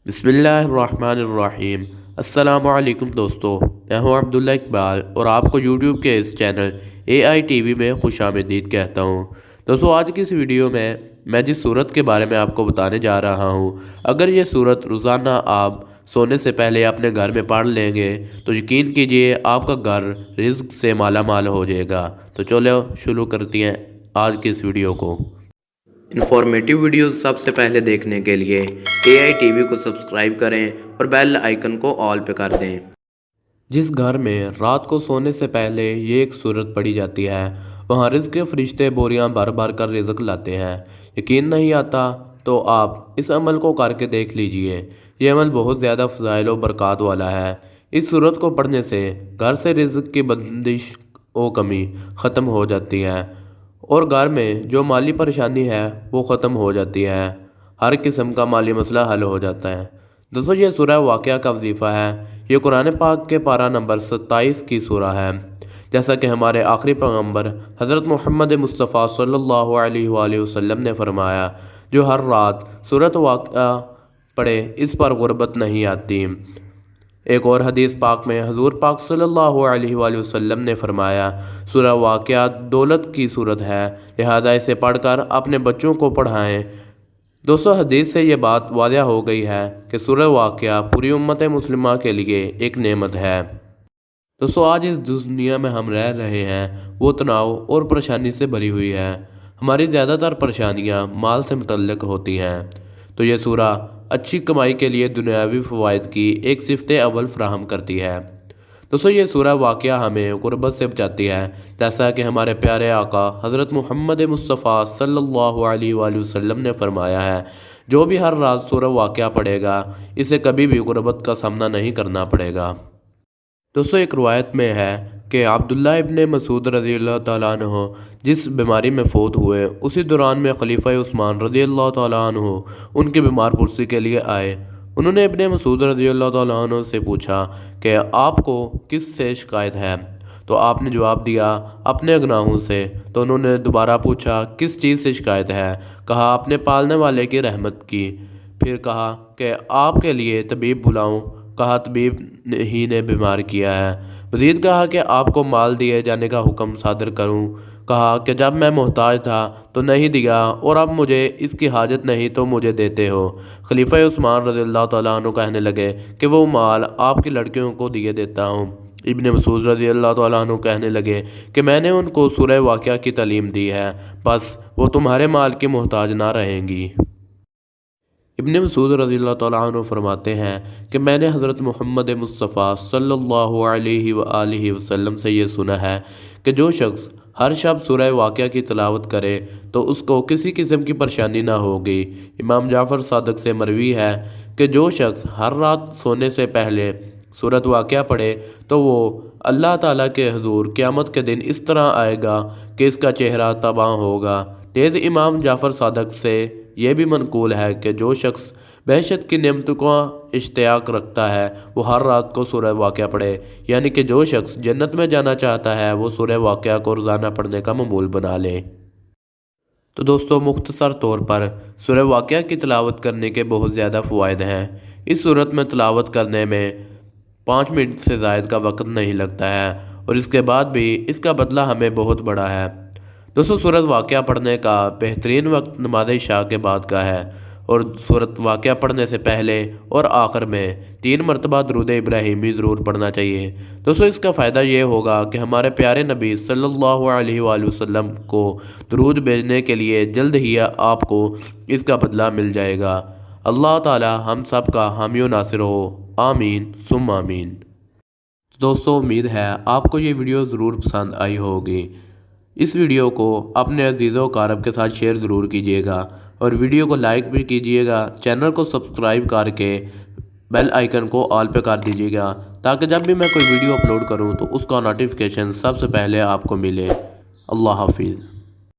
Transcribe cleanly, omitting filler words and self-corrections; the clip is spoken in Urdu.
بسم اللہ الرحمن الرحیم۔ السلام علیکم دوستو، میں ہوں عبداللہ اقبال اور آپ کو یوٹیوب کے اس چینل AITV میں خوش آمدید کہتا ہوں۔ دوستو، آج کی اس ویڈیو میں جس صورت کے بارے میں آپ کو بتانے جا رہا ہوں، اگر یہ صورت روزانہ آپ سونے سے پہلے اپنے گھر میں پڑھ لیں گے تو یقین کیجئے آپ کا گھر رزق سے مالا مال ہو جائے گا۔ تو چلو شروع کرتی ہیں آج کی اس ویڈیو کو۔ انفارمیٹیو ویڈیوز سب سے پہلے دیکھنے کے لیے AITV کو سبسکرائب کریں اور بیل آئیکن کو آل پہ کر دیں۔ جس گھر میں رات کو سونے سے پہلے یہ ایک صورت پڑھی جاتی ہے، وہاں رزق کے فرشتے بوریاں بھر بھر کر رزق لاتے ہیں۔ یقین نہیں آتا تو آپ اس عمل کو کر کے دیکھ لیجئے۔ یہ عمل بہت زیادہ فضائل و برکات والا ہے۔ اس صورت کو پڑھنے سے گھر سے رزق کی بندش و کمی ختم ہو جاتی ہے اور گھر میں جو مالی پریشانی ہے وہ ختم ہو جاتی ہے۔ ہر قسم کا مالی مسئلہ حل ہو جاتا ہے۔ دوستو، یہ سورہ واقعہ کا وظیفہ ہے۔ یہ قرآن پاک کے پارہ نمبر 27 کی سورہ ہے۔ جیسا کہ ہمارے آخری پیغمبر حضرت محمد مصطفیٰ صلی اللہ علیہ وآلہ وسلم نے فرمایا، جو ہر رات سورۃ واقعہ پڑھے اس پر غربت نہیں آتی۔ ایک اور حدیث پاک میں حضور پاک صلی اللہ علیہ وآلہ وسلم نے فرمایا، سورہ واقعہ دولت کی صورت ہے، لہذا اسے پڑھ کر اپنے بچوں کو پڑھائیں۔ دوستو، حدیث سے یہ بات واضح ہو گئی ہے کہ سورہ واقعہ پوری امت مسلمہ کے لیے ایک نعمت ہے۔ دوستو، آج اس دنیا میں ہم رہ رہے ہیں وہ تناؤ اور پریشانی سے بھری ہوئی ہے۔ ہماری زیادہ تر پریشانیاں مال سے متعلق ہوتی ہیں، تو یہ سورہ اچھی کمائی کے لیے دنیاوی فوائد کی ایک صفت اول فراہم کرتی ہے۔ دوستو، یہ سورہ واقعہ ہمیں غربت سے بچاتی ہے، جیسا کہ ہمارے پیارے آقا حضرت محمد مصطفیٰ صلی اللہ علیہ وآلہ وسلم نے فرمایا ہے، جو بھی ہر رات سورہ واقعہ پڑھے گا اسے کبھی بھی غربت کا سامنا نہیں کرنا پڑے گا۔ دوستو، ایک روایت میں ہے کہ عبداللہ ابن مسعود رضی اللہ تعالیٰ عنہ جس بیماری میں فوت ہوئے، اسی دوران میں خلیفہ عثمان رضی اللہ تعالیٰ عنہ ان کی بیمار پرسی کے لیے آئے۔ انہوں نے ابن مسعود رضی اللہ تعالیٰ عنہ سے پوچھا کہ آپ کو کس سے شکایت ہے؟ تو آپ نے جواب دیا، اپنے گناہوں سے۔ تو انہوں نے دوبارہ پوچھا، کس چیز سے شکایت ہے؟ کہا، اپنے پالنے والے کی رحمت کی۔ پھر کہا کہ آپ کے لیے طبیب بلاؤں؟ کہا، طبیب ہی نے بیمار کیا ہے۔ مزید کہا کہ آپ کو مال دیے جانے کا حکم صادر کروں؟ کہا کہ جب میں محتاج تھا تو نہیں دیا اور اب مجھے اس کی حاجت نہیں تو مجھے دیتے ہو۔ خلیفہ عثمان رضی اللہ تعالیٰ عنہ کہنے لگے کہ وہ مال آپ کی لڑکیوں کو دیے دیتا ہوں۔ ابن مسعود رضی اللہ تعالیٰ عنہ کہنے لگے کہ میں نے ان کو سورہ واقعہ کی تعلیم دی ہے، بس وہ تمہارے مال کی محتاج نہ رہیں گی۔ ابن مسعود رضی اللہ تعالیٰ عنہ فرماتے ہیں کہ میں نے حضرت محمد مصطفیٰ صلی اللہ علیہ وآلہ وسلم سے یہ سنا ہے کہ جو شخص ہر شب سورہ واقعہ کی تلاوت کرے تو اس کو کسی قسم کی پریشانی نہ ہوگی۔ امام جعفر صادق سے مروی ہے کہ جو شخص ہر رات سونے سے پہلے سورۃ واقعہ پڑھے تو وہ اللہ تعالیٰ کے حضور قیامت کے دن اس طرح آئے گا کہ اس کا چہرہ تباہ ہوگا۔ نیز امام جعفر صادق سے یہ بھی منقول ہے کہ جو شخص بہشت کی نعمتوں کا اشتیاق رکھتا ہے وہ ہر رات کو سورہ واقعہ پڑھے، یعنی کہ جو شخص جنت میں جانا چاہتا ہے وہ سورہ واقعہ کو روزانہ پڑھنے کا معمول بنا لے۔ تو دوستو، مختصر طور پر سورہ واقعہ کی تلاوت کرنے کے بہت زیادہ فوائد ہیں۔ اس صورت میں تلاوت کرنے میں 5 منٹ سے زائد کا وقت نہیں لگتا ہے اور اس کے بعد بھی اس کا بدلہ ہمیں بہت بڑا ہے۔ دوستو، سورۃ واقعہ پڑھنے کا بہترین وقت نماز عشاء کے بعد کا ہے اور سورۃ واقعہ پڑھنے سے پہلے اور آخر میں 3 مرتبہ درود ابراہیمی ضرور پڑھنا چاہیے۔ دوستو، اس کا فائدہ یہ ہوگا کہ ہمارے پیارے نبی صلی اللہ علیہ وآلہ وسلم کو درود بھیجنے کے لیے جلد ہی آپ کو اس کا بدلہ مل جائے گا۔ اللہ تعالی ہم سب کا حامی و ناصر ہو، آمین ثم آمین۔ دوستو، امید ہے آپ کو یہ ویڈیو ضرور پسند آئی ہوگی۔ اس ویڈیو کو اپنے عزیز و اقارب کے ساتھ شیئر ضرور کیجیے گا اور ویڈیو کو لائک بھی کیجیے گا۔ چینل کو سبسکرائب کر کے بیل آئیکن کو آل پہ کر دیجیے گا تاکہ جب بھی میں کوئی ویڈیو اپلوڈ کروں تو اس کا نوٹیفیکیشن سب سے پہلے آپ کو ملے۔ اللہ حافظ۔